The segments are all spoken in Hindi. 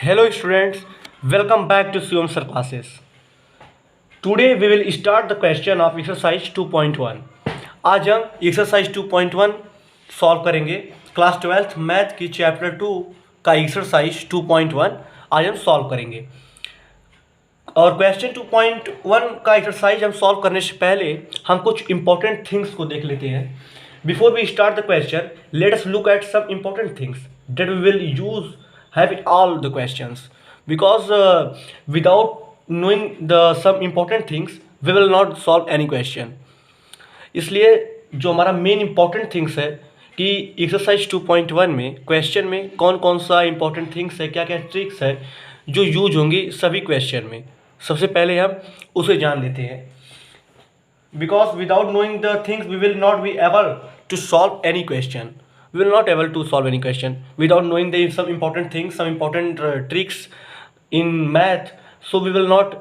Hello students, welcome back to Shivam Sir classes. Today we will start the question of exercise 2.1. आज हम exercise 2.1 सॉल्व करेंगे क्लास 12th मैथ की चैप्टर 2 का exercise 2.1 आज हम सॉल्व करेंगे। और क्वेश्चन 2.1 का एक्सरसाइज हम सॉल्व करने से पहले हम कुछ इंपॉर्टेंट थिंग्स को देख लेते हैं। Before we start the question let us look at some important things that we will use have it all the questions because without knowing the some important things we will not solve any question। इसलिए जो हमारा मेन इंपॉर्टेंट थिंग्स है कि एक्सरसाइज 2.1 में क्वेश्चन में कौन कौन सा इंपॉर्टेंट थिंग्स है, क्या क्या ट्रिक्स है जो यूज होंगी सभी क्वेश्चन में, सबसे पहले हम उसे जान लेते हैं। Because without knowing the things we will not be able to solve any question, we will not able to solve any question without knowing the some important things, some important tricks in math, so we will not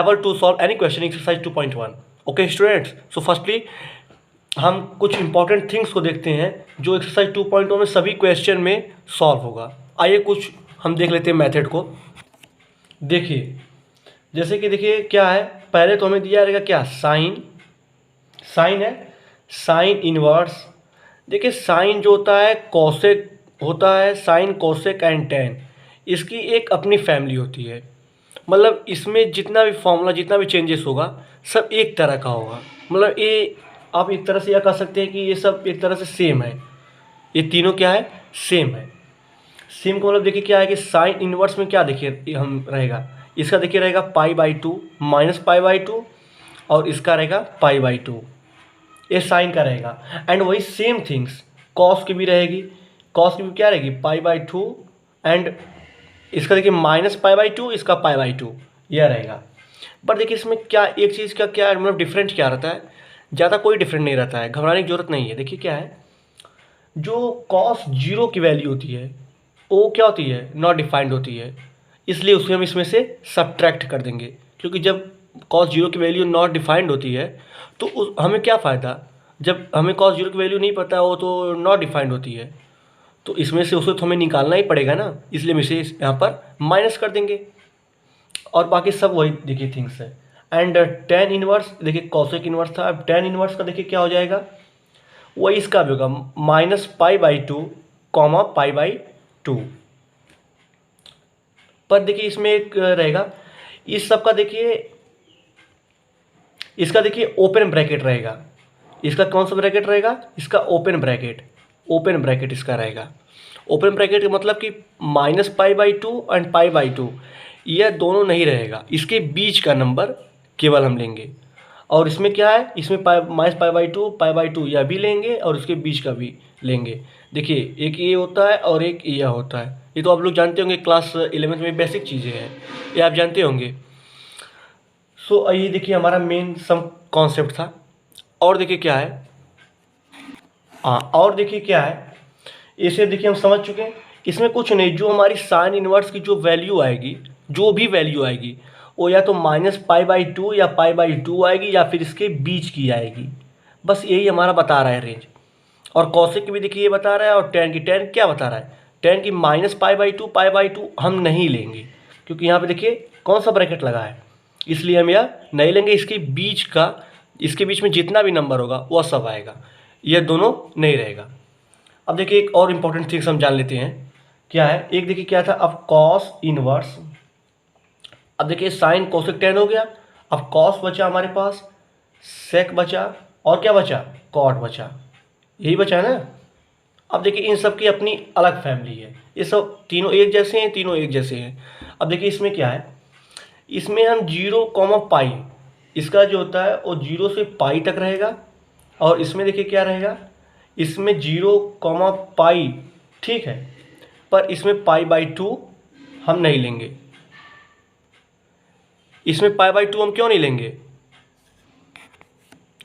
able to solve any question exercise 2.1। okay students, so firstly हम कुछ important things को देखते हैं जो exercise 2.1 में सभी question में solve होगा। आइए कुछ हम देख लेते हैं मेथड को। देखिए जैसे कि देखिए क्या है, पहले तो हमें दिया रहेगा क्या, साइन है, साइन इनवर्स। देखिए साइन जो होता है कोसेक होता है, साइन कोसेक एंड टेन, इसकी एक अपनी फैमिली होती है। मतलब इसमें जितना भी फॉर्मूला, जितना भी चेंजेस होगा सब एक तरह का होगा। मतलब ये आप एक तरह से यह कह सकते हैं कि ये सब एक तरह से सेम है, ये तीनों क्या है, सेम है। सेम का मतलब देखिए क्या है कि साइन इनवर्स में क्या देखिए हम रहेगा, इसका देखिए रहेगा π/2 माइनस π/2 और इसका रहेगा π/2, ये साइन का रहेगा। एंड वही सेम थिंग्स कॉस की भी रहेगी, कॉस की भी क्या रहेगी π/2 एंड इसका देखिए माइनस π/2, इसका π/2 यह रहेगा। बट देखिए इसमें क्या एक चीज़ का क्या मतलब डिफरेंट क्या रहता है, ज़्यादा कोई डिफरेंट नहीं रहता है, घबराने की जरूरत नहीं है। देखिए क्या है, जो कॉस जीरो की वैल्यू होती है वो क्या होती है, नॉट डिफाइंड होती है, इसलिए उसे हम इसमें से सब्ट्रैक्ट कर देंगे। क्योंकि जब कॉस जीरो की वैल्यू नॉट डिफाइंड होती है तो हमें क्या फ़ायदा, जब हमें कॉस जीरो की वैल्यू नहीं पता है, वो तो नॉट डिफाइंड होती है, तो इसमें से उसे तो हमें निकालना ही पड़ेगा ना, इसलिए हम इसे यहाँ पर माइनस कर देंगे। और बाकी सब वही देखिए थिंग्स है। एंड टेन इनवर्स, देखिए कॉसेक इनवर्स था, अब टेन इनवर्स का देखिए क्या हो जाएगा, वही इसका भी होगा माइनस π/2 कॉमा π/2। पर देखिए इसमें एक रहेगा, इस सब का देखिए, इसका देखिए ओपन ब्रैकेट रहेगा, इसका कौन सा ब्रैकेट रहेगा, इसका ओपन ब्रैकेट इसका रहेगा। ओपन ब्रैकेट का मतलब कि माइनस π/2 एंड π/2 यह दोनों नहीं रहेगा, इसके बीच का नंबर केवल हम लेंगे। और इसमें क्या है, इसमें माइनस π/2 यह भी लेंगे और इसके बीच का भी लेंगे। देखिए एक ये होता है और एक यह होता है, ये तो आप लोग जानते होंगे, क्लास 11th में बेसिक चीज़ें हैं, ये आप जानते होंगे। सो ये देखिए हमारा मेन सम कॉन्सेप्ट था। और देखिए क्या है, और देखिए क्या है, इसे देखिए हम समझ चुके हैं। इसमें कुछ नहीं, जो हमारी साइन इनवर्स की जो वैल्यू आएगी, जो भी वैल्यू आएगी वो या तो माइनस π/2 या π/2 आएगी या फिर इसके बीच की आएगी, बस यही हमारा बता रहा है रेंज। और कॉसेक की भी देखिए ये बता रहा है, और टेन की, टेन क्या बता रहा है, टेन की माइनस π/2 हम नहीं लेंगे, क्योंकि यहाँ पे देखिए कौन सा ब्रैकेट लगा है, इसलिए हम यह नहीं लेंगे। इसके बीच का, इसके बीच में जितना भी नंबर होगा वह सब आएगा, यह दोनों नहीं रहेगा। अब देखिए एक और इम्पोर्टेंट थिंग्स हम जान लेते हैं, क्या है, एक देखिए क्या था, अब कॉस इनवर्स, अब देखिए साइन कोसेक टेन हो गया, अब कॉस बचा हमारे पास, सेक बचा, और क्या बचा, कॉट बचा, यही बचा है ना। अब देखिए इन सब की अपनी अलग फैमिली है, ये सब तीनों एक जैसे हैं, तीनों एक जैसे हैं। अब देखिए इसमें क्या है, इसमें हम 0, इसका जो होता है वो 0 से पाई तक रहेगा, और इसमें देखिए क्या रहेगा, इसमें 0, ठीक है, पर इसमें π/2 हम नहीं लेंगे। इसमें π/2 हम क्यों नहीं लेंगे,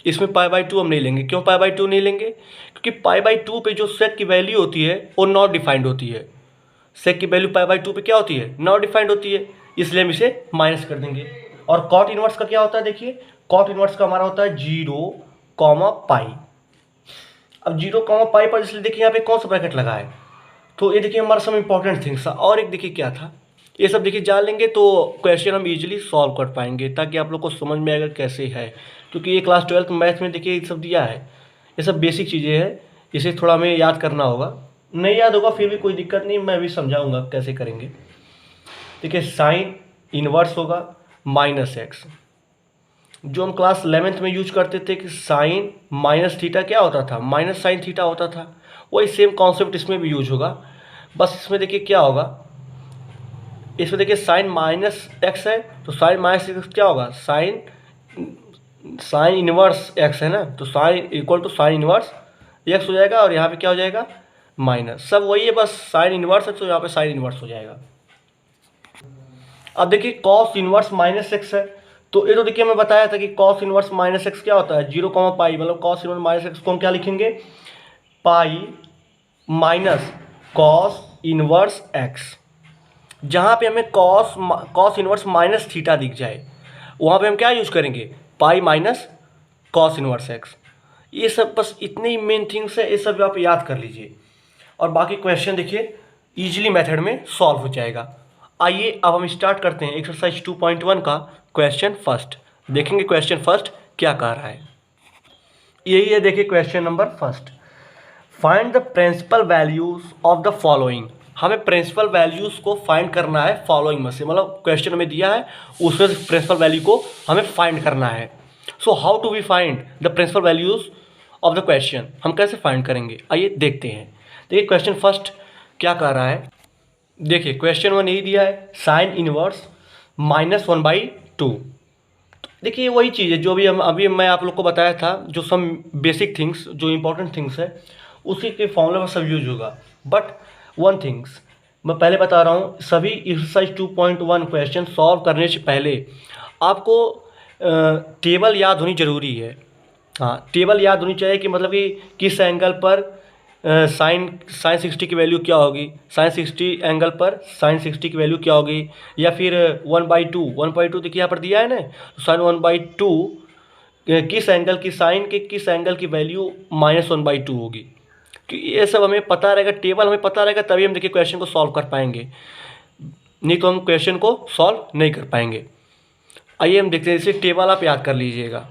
इसमें π/2 हम नहीं लेंगे, क्यों π/2 नहीं लेंगे, क्योंकि π/2 पे जो सेक की वैल्यू होती है वो नॉट डिफाइंड होती है। सेक की वैल्यू π/2 पे क्या होती है, नॉट डिफाइंड होती है, इसलिए हम इसे माइनस कर देंगे। और कॉट इनवर्स का क्या होता है, देखिए कॉट इनवर्स का हमारा होता है 0, अब 0, पर इसलिए देखिए यहाँ पे कौन सा ब्रैकेट लगा है, तो ये देखिए हमारा सब इंपॉर्टेंट थिंग्स था। और एक देखिए क्या था, ये सब देखिए जान लेंगे तो क्वेश्चन हम इजीली सॉल्व कर पाएंगे, ताकि आप लोग को समझ में आएगा कैसे है। क्योंकि ये क्लास 12 मैथ में देखिए ये सब दिया है, ये सब बेसिक चीज़ें हैं, इसे थोड़ा हमें याद करना होगा। नहीं याद होगा फिर भी कोई दिक्कत नहीं, मैं भी समझाऊंगा कैसे करेंगे। देखिए साइन इनवर्स होगा -x, जो हम क्लास 11th में यूज करते थे कि साइन माइनस थीटा क्या होता था, माइनस साइन थीटा होता था। वही सेम कॉन्सेप्ट इसमें भी यूज होगा, बस इसमें देखिए क्या होगा, इसमें देखिए साइन -x है तो साइन -x क्या होगा, साइन इनवर्स x है ना, तो sine equal to sine inverse x हो जाएगा, और यहाँ पे क्या हो जाएगा माइनस, सब वही है, बस साइन इनवर्स है तो यहाँ पे साइन इनवर्स हो जाएगा। अब देखिए कॉस इनवर्स -x है, तो ये तो देखिए हमें बताया था कि कॉस इनवर्स -x क्या होता है, 0, पाई, मतलब कॉस इनवर्स -x को हम क्या लिखेंगे, पाई माइनस कॉस इनवर्स x। जहाँ पे हमें कॉस इनवर्स माइनस थीटा दिख जाए वहाँ पे हम क्या यूज करेंगे, पाई माइनस कॉस इनवर्स x। ये सब बस इतने ही मेन थिंग्स है, ये सब आप याद कर लीजिए, और बाकी क्वेश्चन देखिए इजीली मेथड में सॉल्व हो जाएगा। आइए अब हम स्टार्ट करते हैं एक्सरसाइज 2.1 का क्वेश्चन फर्स्ट। देखेंगे क्वेश्चन फर्स्ट क्या कह रहा है, यही है। देखिए question number first, find the principal values of the following. हमें प्रिंसिपल वैल्यूज को फाइंड करना है फॉलोइंग में से, मतलब क्वेश्चन हमें दिया है उसमें से प्रिंसिपल वैल्यू को हमें फाइंड करना है। So how to we find the principal values of the question, हम कैसे फाइंड करेंगे, आइए देखते हैं। देखिए क्वेश्चन फर्स्ट क्या कह रहा है, देखिए क्वेश्चन 1 यही दिया है, साइन इनवर्स -1/2। देखिए वही चीज़ है जो भी हम अभी मैं आप लोग को बताया था, जो सम बेसिक थिंग्स, जो इंपॉर्टेंट थिंग्स है उसी के फॉर्मूला में सब यूज होगा। बट वन थिंग्स मैं पहले बता रहा हूँ, सभी एक्सरसाइज 2.1 क्वेश्चन सॉल्व करने से पहले आपको टेबल याद होनी ज़रूरी है। हाँ, टेबल याद होनी चाहिए कि मतलब कि किस एंगल पर साइन 60 की वैल्यू क्या होगी, साइन 60 एंगल पर साइन 60 की वैल्यू क्या होगी, या फिर 1/2 देखिए यहाँ पर दिया है ना, तो साइन 1/2 किस एंगल की, साइन के किस एंगल की वैल्यू -1/2 होगी। कि ये सब हमें पता रहेगा, टेबल हमें पता रहेगा, तभी हम देखिए क्वेश्चन को सॉल्व कर पाएंगे, नहीं तो हम क्वेश्चन को सॉल्व नहीं कर पाएंगे। आइए हम देखते हैं, जैसे टेबल आप याद कर लीजिएगा।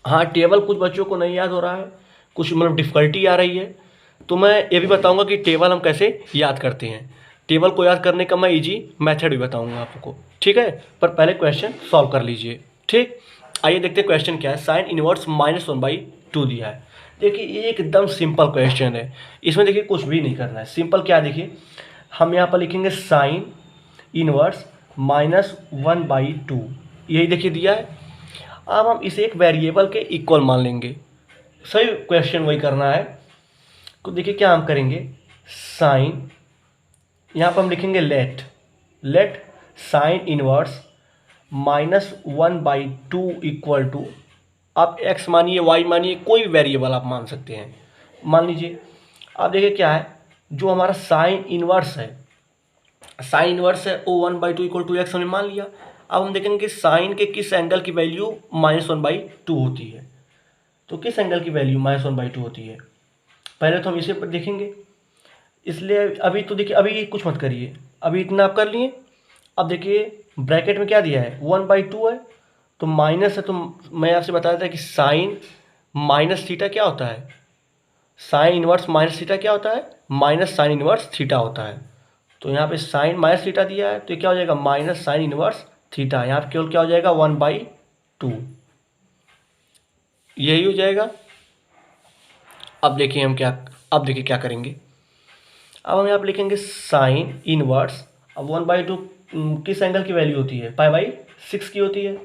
हाँ, टेबल कुछ बच्चों को नहीं याद हो रहा है, कुछ मतलब डिफ़िकल्टी आ रही है, तो मैं ये भी बताऊंगा कि टेबल हम कैसे याद करते हैं। टेबल को याद करने का मैं इजी मेथड भी बताऊंगा आपको, ठीक है। पर पहले क्वेश्चन सॉल्व कर लीजिए, ठीक। आइए देखते हैं क्वेश्चन क्या है। साइन इनवर्स -1/2 दिया है। देखिए ये एकदम सिंपल क्वेश्चन है, इसमें देखिए कुछ भी नहीं करना है, सिंपल क्या, देखिए हम यहाँ पर लिखेंगे साइन इनवर्स -1/2, यही देखिए दिया है। अब हम इसे एक वेरिएबल के इक्वल मान लेंगे, सही क्वेश्चन वही करना है। तो देखिए क्या हम करेंगे, साइन, यहाँ पर हम लिखेंगे let sine inverse -1/2 equal to, आप x मानिए, y मानिए, कोई भी वेरिएबल आप मान सकते हैं, मान लीजिए। अब देखिए क्या है, जो हमारा साइन इनवर्स है वो 1/2 इक्वल टू x हमने मान लिया। अब हम देखेंगे कि साइन के किस एंगल की वैल्यू -1/2 होती है, तो किस एंगल की वैल्यू -1/2 होती है, पहले तो हम इसे पर देखेंगे। इसलिए अभी तो देखिए, अभी कुछ मत करिए, अभी इतना आप कर लिए। अब देखिए ब्रैकेट में क्या दिया है, 1/2 है तो माइनस है, तो मैं आपसे बताया था कि साइन माइनस थीटा क्या होता है, साइन इनवर्स माइनस थीटा क्या होता है, माइनस साइन इनवर्स थीटा होता है। तो यहाँ पे साइन माइनस थीटा दिया है, तो ये क्या हो जाएगा, माइनस साइन इनवर्स थीटा, यहाँ पे केवल क्या हो जाएगा 1/2, यही हो जाएगा। अब देखिए अब देखिए क्या करेंगे, अब हम यहाँ पे लिखेंगे साइन इनवर्स, अब 1/2 किस एंगल की वैल्यू होती है, π/6 की होती है,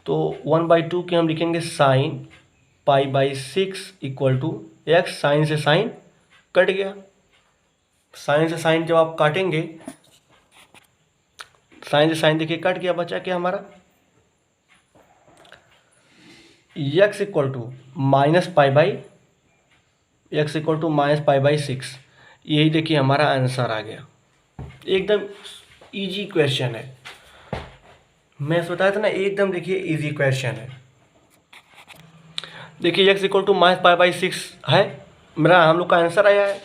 तो 1/2 के हम लिखेंगे sine π/6 equal to x, sine से साइन कट गया, साइन से साइन जब आप काटेंगे, साइन से साइन देखिए कट गया, बचा क्या हमारा, x इक्वल टू -π/6, यही देखिए हमारा आंसर आ गया। एकदम इजी क्वेश्चन है, मैं बताया था ना, एकदम देखिए इजी क्वेश्चन है। देखिए x इक्वल टू -π/6 है, मेरा हम लोग का आंसर आया है।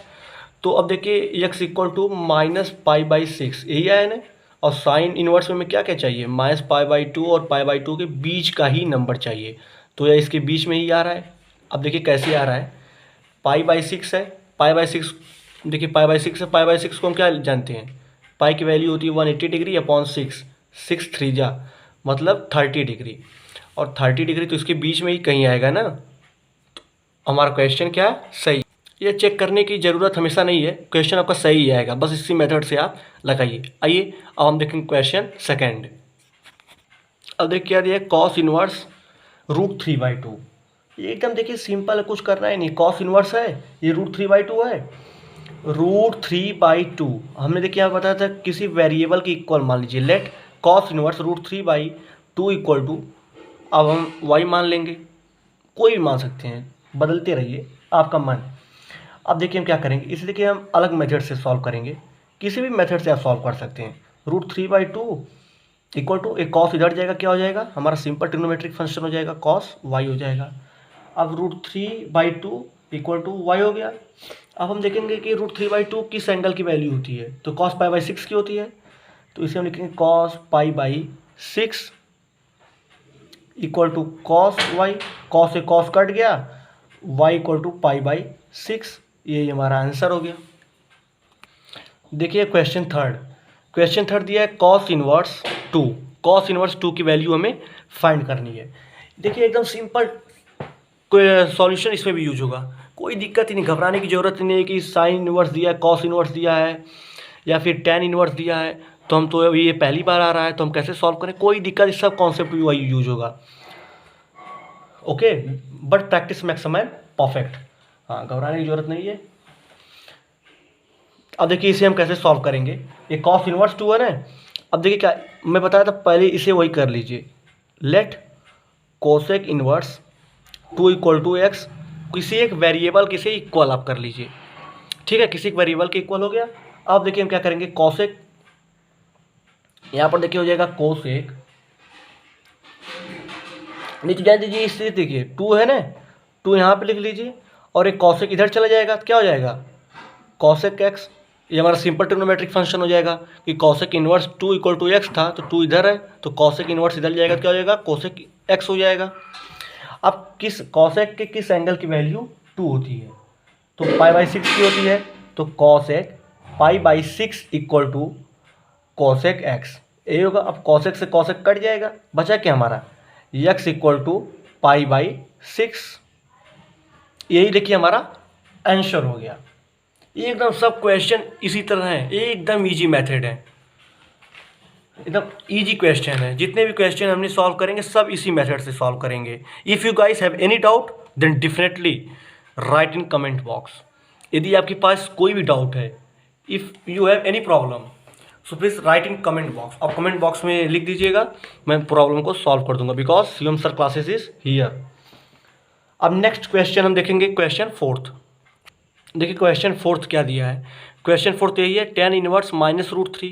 तो अब देखिए x equal to minus pi by six, यही आया ना। और साइन इनवर्स में क्या क्या चाहिए, माइनस पाई बाई टू और पाई बाई टू के बीच का ही नंबर चाहिए, तो यह इसके बीच में ही आ रहा है। अब देखिए कैसे आ रहा है, पाई बाई सिक्स है, पाई बाई सिक्स, देखिए पाई बाई सिक्स है, पाई बाई सिक्स को हम क्या जानते हैं, पाई की वैल्यू होती है 180 degree upon six, six three जा मतलब 30 डिग्री, और 30 डिग्री तो इसके बीच में ही कहीं आएगा ना। तो हमारा क्वेश्चन क्या है, सही। ये चेक करने की ज़रूरत हमेशा नहीं है, क्वेश्चन आपका सही आएगा, बस इसी मेथड से आप लगाइए। आइए अब हम देखेंगे क्वेश्चन सेकेंड। अब देखिए क्या दिया है, cos inverse root three by two. ये एकदम देखिए सिंपल है, कुछ करना है नहीं, कॉस इनवर्स है, ये रूट थ्री बाई टू है, रूट थ्री बाई टू हमने देखिए यहाँ बताया था किसी वेरिएबल की इक्वल मान लीजिए, let cos inverse root three by two equal to, अब हम वाई मान लेंगे, कोई भी मान सकते हैं, बदलते रहिए आपका मन। अब देखिए हम क्या करेंगे, इसे देखिए हम अलग मेथड से सॉल्व करेंगे, किसी भी मेथड से आप सॉल्व कर सकते हैं। Root three by two equal to एक कॉस इधर जाएगा, क्या हो जाएगा हमारा सिंपल ट्रिग्नोमेट्रिक फंक्शन हो जाएगा, कॉस वाई हो जाएगा। अब root three by two equal to y हो गया। अब हम देखेंगे कि रूट थ्री बाई टू किस एंगल की वैल्यू होती है, तो कॉस पाई बाई सिक्स की होती है, तो इसे हम लिखेंगे cos pi by six equal to cos y, cos से कॉस कट गया, y equal to pi by six, ये हमारा आंसर हो गया। देखिए क्वेश्चन थर्ड, क्वेश्चन थर्ड दिया है cos inverse two, cos inverse two की वैल्यू हमें फाइंड करनी है। देखिए एकदम सिंपल सॉल्यूशन इसमें भी यूज होगा, कोई दिक्कत ही नहीं, घबराने की ज़रूरत ही नहीं है कि साइन इनवर्स दिया है, कॉस इनवर्स दिया है या फिर टेन इनवर्स दिया है, तो हम तो अभी ये पहली बार आ रहा है तो हम कैसे सॉल्व करें, कोई दिक्कत, इस सब कॉन्सेप्ट भी यूज होगा। Okay, but practice makes a man perfect, हाँ घबराने की जरूरत नहीं है। अब देखिए इसे हम कैसे सॉल्व करेंगे, ये कॉस इनवर्स टू है ना। अब देखिए क्या मैं बताया था, पहले इसे वही कर लीजिए, let cosec inverse two equal to x, किसी एक वेरिएबल किसी इक्वल आप कर लीजिए, ठीक है, किसी एक वेरिएबल के इक्वल हो गया। अब देखिए हम क्या करेंगे, कोसेक, यहाँ पर देखिए हो जाएगा कोसेक, नीचे जान दीजिए, इस देखिए टू है ना, टू यहाँ पे लिख लीजिए, और एक कॉसेक इधर चला जाएगा तो क्या हो जाएगा कॉसेक एक्स, ये हमारा सिंपल ट्रिग्नोमेट्रिक फंक्शन हो जाएगा कि cosec inverse two equal to x था, तो टू इधर है तो कॉसेक इनवर्स इधर जाएगा तो क्या हो जाएगा कोसेक एक्स हो जाएगा। अब किस कॉसेक के किस एंगल की वैल्यू टू होती है, तो पाई बाई सिक्स की होती है, तो cosec pi by six equal to cosec x, यही होगा। अब कॉसेक से कॉसेक कट जाएगा, बचा क्या हमारा x equal to pi by six, यही देखिए हमारा आंसर हो गया। एकदम सब क्वेश्चन इसी तरह है, एकदम इजी मेथड है, एकदम इजी क्वेश्चन है, जितने भी क्वेश्चन हमने सॉल्व करेंगे सब इसी मेथड से सॉल्व करेंगे। If you guys have any doubt then definitely write in comment box, यदि आपके पास कोई भी डाउट है, if you have any problem so please write in comment box, आप कमेंट बॉक्स में लिख दीजिएगा, मैं प्रॉब्लम को सॉल्व कर दूंगा, because Shivam sir classes is here. अब नेक्स्ट क्वेश्चन हम देखेंगे, क्वेश्चन फोर्थ। देखिए क्वेश्चन फोर्थ क्या दिया है, क्वेश्चन फोर्थ यही है, tan inverse minus root three,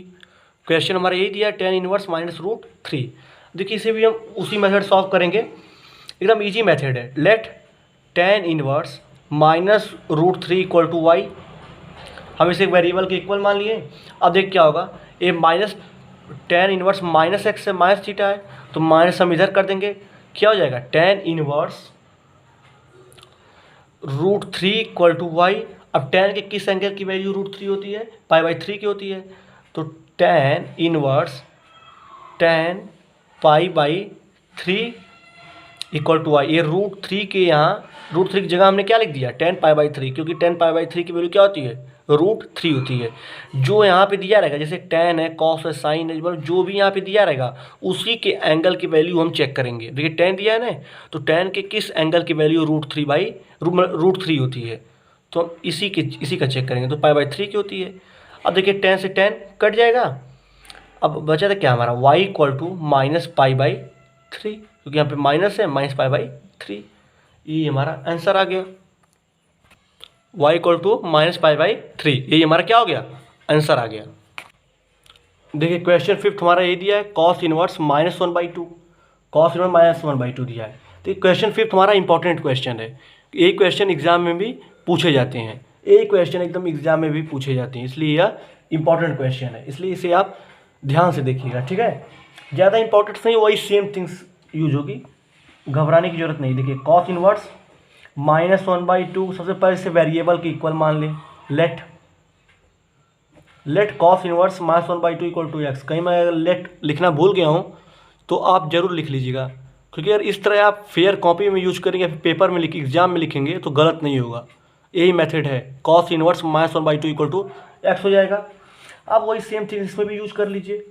question हमारा यही दिया है tan inverse minus root three. देखिए इसे भी हम उसी मेथड सॉल्व करेंगे, एकदम इजी मेथड है, let tan inverse minus root three equal to y, हम इसे एक वेरिएबल के इक्वल मान लिए। अब देख क्या होगा, ये minus ten inverse minus x से माइनस थीटा है, तो माइनस हम इधर कर देंगे, क्या हो जाएगा tan inverse root three equal to y. अब टेन के किस एंगल की वैल्यू रूट थ्री होती है, पाई बाई थ्री की होती है, तो tan inverse tan pi by three equal to y, ये रूट थ्री के यहाँ रूट थ्री की जगह हमने क्या लिख दिया टेन पाई बाई थ्री, क्योंकि टेन पाई बाई थ्री की वैल्यू क्या होती है रूट थ्री होती है। जो यहाँ पे दिया रहेगा, जैसे टेन है, कॉस है, साइन है, जो भी यहाँ पे दिया रहेगा उसी के एंगल की वैल्यू हम चेक करेंगे। देखिए टेन दिया है ना, तो टेन के किस एंगल की value root three by root three होती है, तो हम इसी का चेक करेंगे, तो पाई बाई थ्री की होती है। अब देखिए टेन से टेन कट जाएगा, अब बचा था क्या हमारा y equal to minus pi by three, क्योंकि यहाँ पे माइनस है, माइनस पाई बाई थ्री, ये हमारा आंसर आ गया, y equal to minus pi by three, ये हमारा क्या हो गया आंसर आ गया। देखिए क्वेश्चन फिफ्थ हमारा ये दिया है cos inverse minus one by two, cos inverse minus one by two दिया है। तो क्वेश्चन फिफ्थ हमारा इंपॉर्टेंट क्वेश्चन है, ये क्वेश्चन एग्जाम में भी पूछे जाते हैं, यही क्वेश्चन एकदम एग्जाम में भी पूछे जाते हैं, इसलिए यह इंपॉर्टेंट क्वेश्चन है, इसलिए इसे आप ध्यान से देखिएगा, ठीक है। ज़्यादा इंपॉर्टेंट नहीं, वही सेम थिंग्स यूज होगी, घबराने की जरूरत नहीं। देखिए कॉस इनवर्स -1/2, सबसे पहले से वेरिएबल के इक्वल मान लें, let cos inverse -1/2 equal to x. कहीं मैं लेट लिखना भूल गया हूँ तो आप जरूर लिख लीजिएगा, क्योंकि अगर इस तरह आप फेयर कॉपी में यूज करेंगे, पेपर में एग्जाम में लिखेंगे तो गलत नहीं होगा। यही मेथड है, cos inverse -1/2 equal to x हो जाएगा। अब वही सेम थिंग इसमें भी यूज कर लीजिए।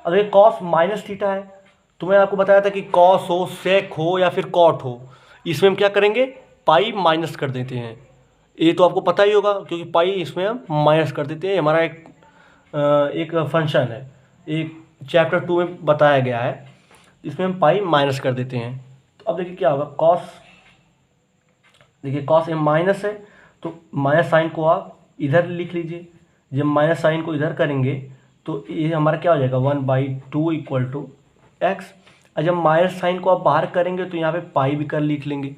अगर कॉस माइनस थीटा है तो मैं आपको बताया था कि कॉस हो, सेक हो या फिर कॉट हो, इसमें हम क्या करेंगे, पाई माइनस कर देते हैं। ये तो आपको पता ही होगा, क्योंकि पाई इसमें हम माइनस कर देते हैं। हमारा एक फंक्शन है, एक चैप्टर 2 में बताया गया है, इसमें हम पाई माइनस कर देते हैं। तो अब देखिए क्या होगा, कॉस, देखिए कॉस एम माइनस है तो माइनस साइन को आप इधर लिख लीजिए। जब माइनस साइन को इधर करेंगे तो ये हमारा क्या हो जाएगा, 1/2 इक्वल टू एक्स। और जब माइनस साइन को आप बाहर करेंगे तो यहाँ पे पाई भी कर लिख लेंगे,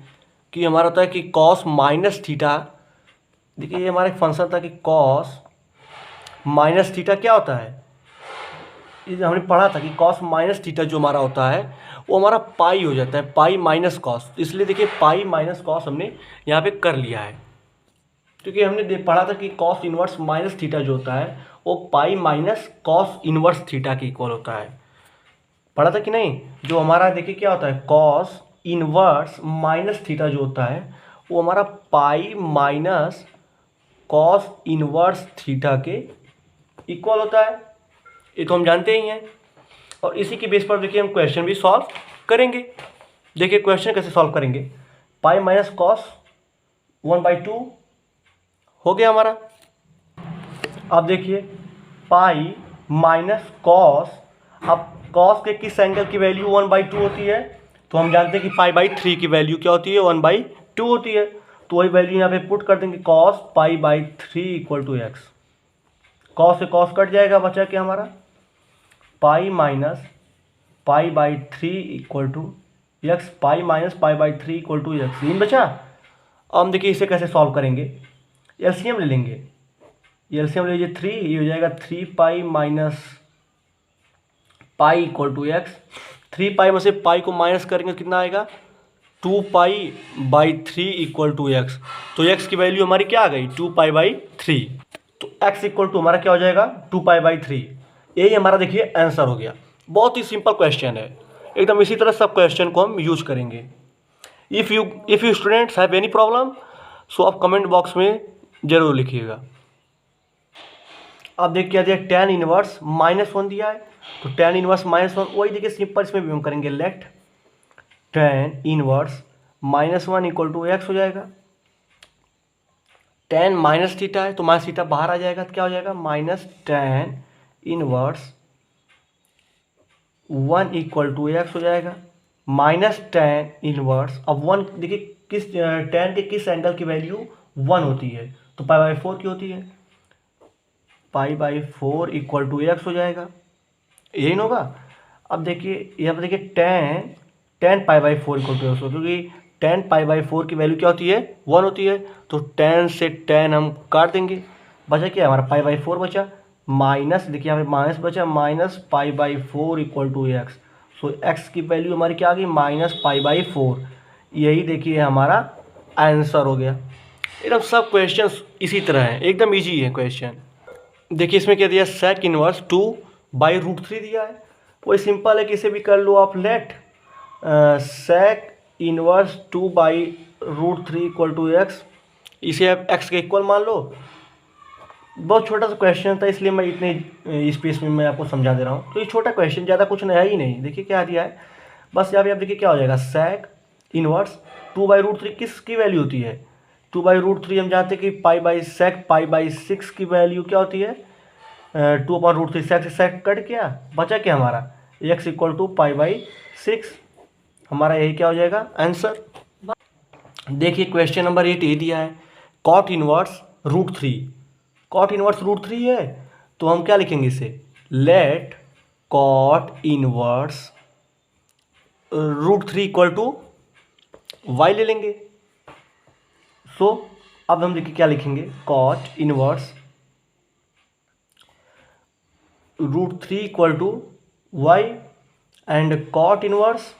कि हमारा होता है कि कॉस माइनस थीटा। देखिए ये हमारा एक फंक्शन था कि कॉस माइनस थीटा क्या होता है, ये हमने पढ़ा था कि कॉस माइनस थीटा जो हमारा होता है वो हमारा पाई हो जाता है, पाई माइनस कॉस। इसलिए देखिए पाई माइनस कॉस हमने यहाँ पे कर लिया है, क्योंकि हमने पढ़ा था कि कॉस इनवर्स माइनस थीटा जो होता है वो पाई माइनस कॉस इनवर्स थीटा के इक्वल होता है। पढ़ा था कि नहीं। जो हमारा देखिए क्या होता है, कॉस इनवर्स माइनस थीटा जो होता है वो हमारा pi minus cos inverse theta के इक्वल होता है, ये तो हम जानते ही हैं। और इसी के बेस पर देखिए हम क्वेश्चन भी सॉल्व करेंगे। देखिए क्वेश्चन कैसे सॉल्व करेंगे, पाई माइनस कॉस 1/2 हो गया हमारा। अब देखिए पाई माइनस कॉस, अब कॉस के किस एंगल की वैल्यू 1/2 होती है, तो हम जानते हैं कि पाई/3 की वैल्यू क्या होती है, 1/2 होती है। तो वही वैल्यू यहाँ पे पुट कर देंगे, कॉस पाई/3 इक्वल टू एक्स। कॉस से कॉस कट जाएगा, बचा क्या हमारा, पाई माइनस पाई/3 equal to x, pi minus पाई/3 इक्वल टू एक्स, यही बचा। अब हम देखिए इसे कैसे सॉल्व करेंगे, एलसीएम ले लेंगे। एलसीएम ले लीजिए 3, ये हो जाएगा 3 pi minus pi equal to x. 3 pi में से पाई को माइनस करेंगे कितना आएगा, 2 पाई/3 इक्वल टू एक्स। तो एक्स की वैल्यू हमारी क्या आ गई, 2 पाई/3। तो एक्स इक्वल टू हमारा क्या हो जाएगा, 2 पाई/3। यही हमारा देखिए आंसर हो गया। बहुत ही सिंपल क्वेश्चन है, एकदम इसी तरह सब क्वेश्चन को हम यूज करेंगे। If you students have any problem सो आप कमेंट बॉक्स में जरूर लिखिएगा। अब देखिए क्या दिया, tan इनवर्स -1 दिया है, तो tan इनवर्स -1 वही देखिए सिंपल, इसमें भी हम करेंगे let tan inverse -1 equal to x हो जाएगा। tan माइनस थीटा है तो माइनस थीटा बाहर आ जाएगा, तो क्या हो जाएगा, minus tan inverse 1 equal to x हो जाएगा। माइनस tan इनवर्स, अब 1 देखिए किस tan के किस एंगल की वैल्यू 1 होती है, तो पाई/4 की होती है, पाई/4 इक्वल टू एक्स हो जाएगा, यही ना होगा। अब देखिए यहाँ पर देखिए tan पाई/4 इक्वल टू एक्स, क्योंकि tan पाई/4 की वैल्यू क्या होती है, 1 होती है, तो tan से tan हम काट देंगे, बचा क्या हमारा पाई/4 बचा, माइनस देखिए यहाँ पे माइनस बचा, माइनस पाई/4 equal to x. So x की वैल्यू हमारी क्या आ गई, -पाई/4। यही देखिए हमारा आंसर हो गया। एकदम सब क्वेश्चन इसी तरह हैं, एकदम ईजी है क्वेश्चन। देखिए इसमें क्या दिया, sec इनवर्स 2/√3 दिया है, वही सिंपल है कि इसे भी कर लो आप, let sec inverse 2/√3 equal to x, इसे आप x के इक्वल मान लो। बहुत छोटा सा क्वेश्चन था, इसलिए मैं इतने स्पेस में मैं आपको समझा दे रहा हूँ। तो ये छोटा क्वेश्चन, ज़्यादा कुछ नया ही नहीं। देखिए क्या दिया है, बस यहाँ पे आप देखिए क्या हो जाएगा, sec इनवर्स 2/√3 किसकी वैल्यू होती है, 2/√3 हम जानते हैं कि sec पाई/6 की वैल्यू क्या होती है, 2/√3। sec से sec कट गया, बचा क्या हमारा, x इक्वल टू पाई/6। हमारा यही क्या हो जाएगा आंसर। देखिए क्वेश्चन नंबर 8 ये दिया है, cot इनवर्स √3। cot इनवर्स √3 है तो हम क्या लिखेंगे इसे, let cot inverse √3 equal to y ले लेंगे। सो अब हम देखिए क्या लिखेंगे, cot inverse √3 equal to y and cot inverse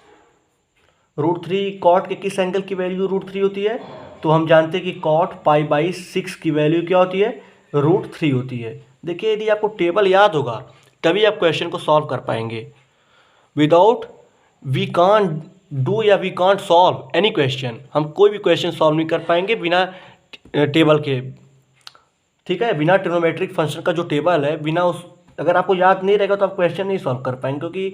√3 cot के किस एंगल की वैल्यू √3 होती है, तो हम जानते हैं कि कॉट π/6 की वैल्यू क्या होती है, √3 होती है। देखिए यदि आपको टेबल याद होगा तभी आप क्वेश्चन को सॉल्व कर पाएंगे। विदाउट वी कांट डू या we can't solve any question, हम कोई भी क्वेश्चन सॉल्व नहीं कर पाएंगे बिना टेबल के, ठीक है, बिना ट्रिग्नोमेट्रिक फंक्शन का जो टेबल है, बिना उस, अगर आपको याद नहीं रहेगा तो आप क्वेश्चन नहीं सॉल्व कर पाएंगे, क्योंकि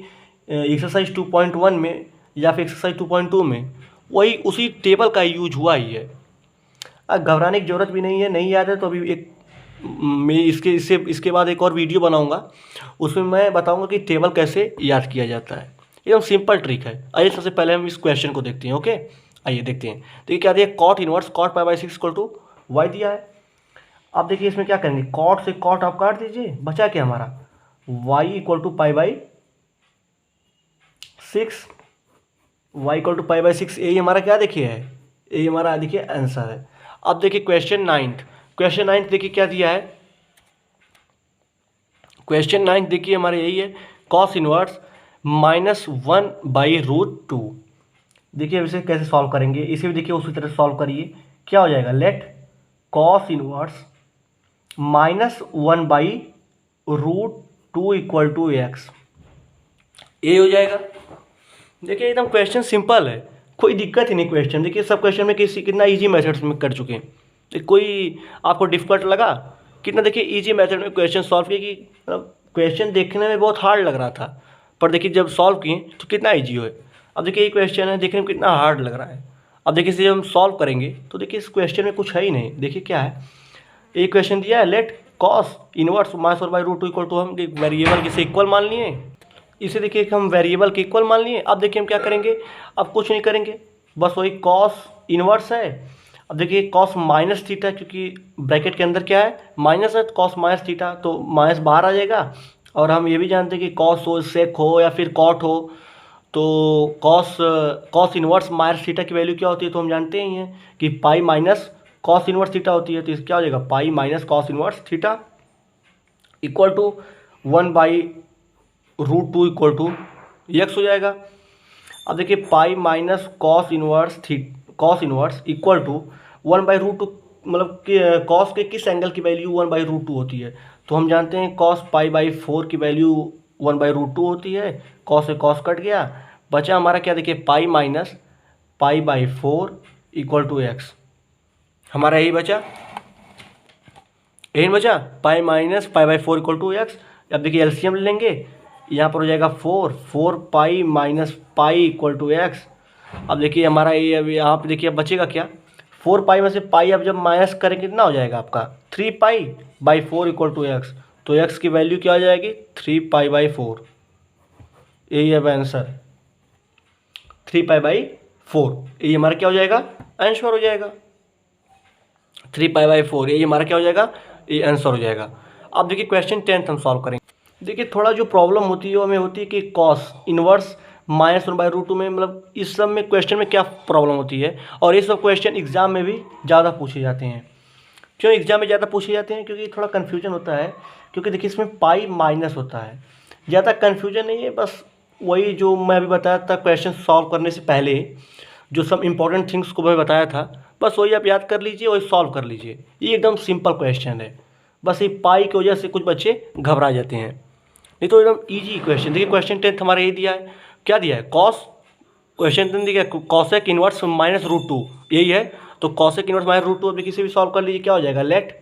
एक्सरसाइज 2.1 में या फिर एक्सरसाइज 2.2 में वही उसी टेबल का यूज हुआ ही है। घबराने की ज़रूरत भी नहीं है, नहीं याद है तो अभी एक मैं इसके बाद एक और वीडियो बनाऊंगा, उसमें मैं बताऊंगा कि टेबल कैसे याद किया जाता है। एकदम सिंपल ट्रिक है। आइए सबसे पहले हम इस क्वेश्चन को देखते हैं। ओके, आइए देखते हैं। देखिए क्या दिया, cot inverse cot π/6 equal to y दिया है। अब देखिए इसमें क्या करेंगे, कॉट से कॉट आप काट दीजिए, बचा क्या हमारा, y equal to π/6, y equal to π/6, यही हमारा क्या देखिए है, यही हमारा देखिए आंसर है। अब देखिए क्वेश्चन 9 देखिए क्या दिया है, क्वेश्चन 9 देखिए हमारे यही है, कॉस इनवर्स -1/√2। देखिए अब इसे कैसे सॉल्व करेंगे, इसे भी देखिए उसी तरह सॉल्व करिए। क्या हो जाएगा, let cos inverse -1/√2 equal to x, ये हो जाएगा। देखिए एकदम क्वेश्चन सिंपल है, कोई दिक्कत ही नहीं क्वेश्चन। देखिए सब क्वेश्चन में कितना इजी मेथड्स में कर चुके हैं, कोई आपको डिफिकल्ट लगा कितना, देखिए इजी मेथड में क्वेश्चन सॉल्व किए, कि क्वेश्चन देखने में बहुत हार्ड लग रहा था पर देखिए जब सॉल्व किए तो कितना ईजी है। अब देखिए ये क्वेश्चन है, देखने में कितना हार्ड लग रहा है। अब देखिए इसे हम सॉल्व करेंगे तो देखिए इस क्वेश्चन में कुछ है ही नहीं। देखिए क्या है, एक क्वेश्चन दिया है, let cos inverse -1/√2 equal to, हम वेरिएबल किसे इक्वल मान लिए, इसे देखिए हम वेरिएबल के इक्वल मान लिए। अब देखिए हम क्या करेंगे, अब कुछ नहीं करेंगे, बस वही कॉस इनवर्स है। अब देखिए कॉस माइनस थीटा, क्योंकि ब्रैकेट के अंदर क्या है माइनस है, तो कॉस माइनस थीटा, तो माइनस बाहर आ जाएगा। और हम ये भी जानते हैं कि कॉस हो, सेक हो या फिर कॉट हो, तो कॉस इनवर्स माइनस थीटा की वैल्यू क्या होती है, तो हम जानते ही हैं कि pi minus cos inverse theta होती है। तो इस क्या हो जाएगा, pi minus cos inverse theta equal to 1/√2 equal to x हो जाएगा। अब देखिए pi minus cos inverse equal to 1/√2, मतलब कि कॉस के किस एंगल की वैल्यू 1/√2 होती है, तो हम जानते हैं कॉस π/4 की वैल्यू 1/√2 होती है। कॉस से कॉस कट गया, बचा हमारा क्या, देखिए pi minus π/4 equal to x, हमारा यही बचा pi minus π/4 equal to x। अब देखिए एलसीएम ले लेंगे, यहाँ पर हो जाएगा 4 pi minus pi equal to x। अब देखिए हमारा ये, अब यहाँ पे देखिए अब बचेगा क्या, 4 पाई में से पाई अब जब माइनस करें कितना हो जाएगा आपका 3π/4 इक्वल टू x, तो x की वैल्यू क्या हो जाएगी 3π/4, यही है आंसर 3π/4, यही हमारा क्या हो जाएगा आंसर हो जाएगा 3π/4, यही हमारा क्या हो जाएगा, ये आंसर हो जाएगा। अब देखिए क्वेश्चन 10 हम सॉल्व करेंगे। देखिए थोड़ा जो प्रॉब्लम होती है वो हमें होती है कि कॉस इनवर्स -1/√2 में, मतलब इस सब में क्वेश्चन में क्या प्रॉब्लम होती है, और ये सब क्वेश्चन एग्जाम में भी ज़्यादा पूछे जाते हैं। क्यों एग्जाम में ज़्यादा पूछे जाते हैं, क्योंकि थोड़ा कन्फ्यूजन होता है, क्योंकि देखिए इसमें पाई माइनस होता है, ज़्यादा कन्फ्यूजन नहीं है, बस वही जो मैं अभी बताया था क्वेश्चन सॉल्व करने से पहले जो सब इंपॉर्टेंट थिंग्स को मैं बताया था, बस वही आप याद कर लीजिए, वही सॉल्व कर लीजिए। ये एकदम सिंपल क्वेश्चन है, बस ये पाई की वजह से कुछ बच्चे घबरा जाते हैं, नहीं तो एकदम इजी क्वेश्चन। देखिए क्वेश्चन 10 हमारा ये दिया है, क्या दिया है, कॉस, क्वेश्चन 10 दिया है कॉसेक इनवर्स -√2, यही है, तो कॉसेक इनवर्स -√2 अभी किसी भी सॉल्व कर लीजिए, क्या हो जाएगा, let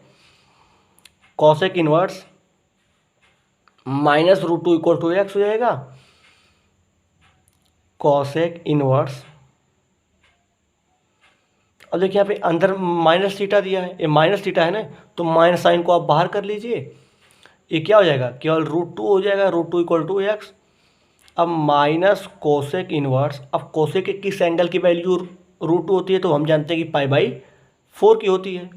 cosec inverse -√2 equal to x हो जाएगा। कॉसेक इनवर्स, अब देखिए यहाँ पे अंदर माइनस थीटा दिया है, ये माइनस थीटा है ना, तो माइनस साइन को आप बाहर कर लीजिए, ये क्या हो जाएगा, केवल √2 हो जाएगा, √2 इक्वल टू x। अब माइनस कोसेक इनवर्स, अब कोसेक के किस एंगल की वैल्यू √2 होती है, तो हम जानते हैं कि π/4 की होती है,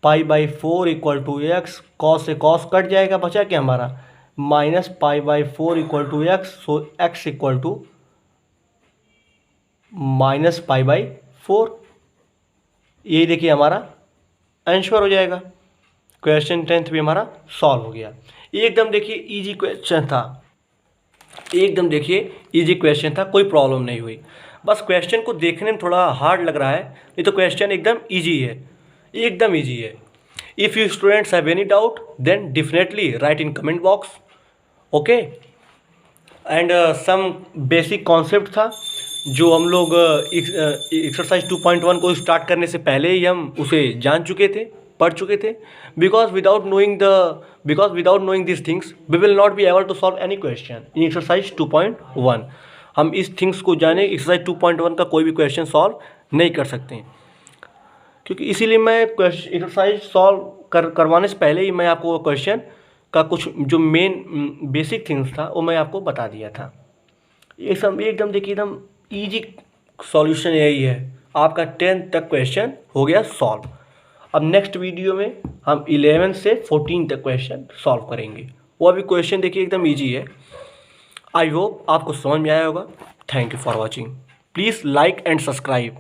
π/4 इक्वल टू x, कॉस से कॉस कट जाएगा, बचा क्या हमारा minus π/4 equal to x, so x equal to -π/4, यही देखिए हमारा आंसर हो जाएगा। क्वेश्चन 10th भी हमारा सॉल्व हो गया। एकदम देखिए इजी क्वेश्चन था, एकदम देखिए इजी क्वेश्चन था, कोई प्रॉब्लम नहीं हुई। बस क्वेश्चन को देखने में थोड़ा हार्ड लग रहा है, नहीं तो क्वेश्चन एकदम इजी है, एकदम इजी है। If you students have any doubt then definitely write in comment box, okay. And some basic concept था जो हम लोग एक्सरसाइज 2.1 को स्टार्ट करने से पहले ही हम उसे जान चुके थे, पढ़ चुके थे। Because without knowing this things we will not be able to solve any question in exercise 2.1। हम इस थिंग्स को जाने एक्सरसाइज 2.1 का कोई भी क्वेश्चन सॉल्व नहीं कर सकते हैं, क्योंकि इसीलिए मैं एक्सरसाइज सॉल्व करवाने से पहले ही मैं आपको क्वेश्चन का कुछ जो मेन बेसिक थिंग्स था वो मैं आपको बता दिया था। ये सब एकदम देखिए एकदम इजी सॉल्यूशन यही है। आपका 10th तक क्वेश्चन हो गया सॉल्व। अब नेक्स्ट वीडियो में हम 11 से 14 तक क्वेश्चन सॉल्व करेंगे। वो अभी क्वेश्चन देखिए एकदम इजी है। आई होप आपको समझ में आया होगा। Thank you for watching. Please like and subscribe.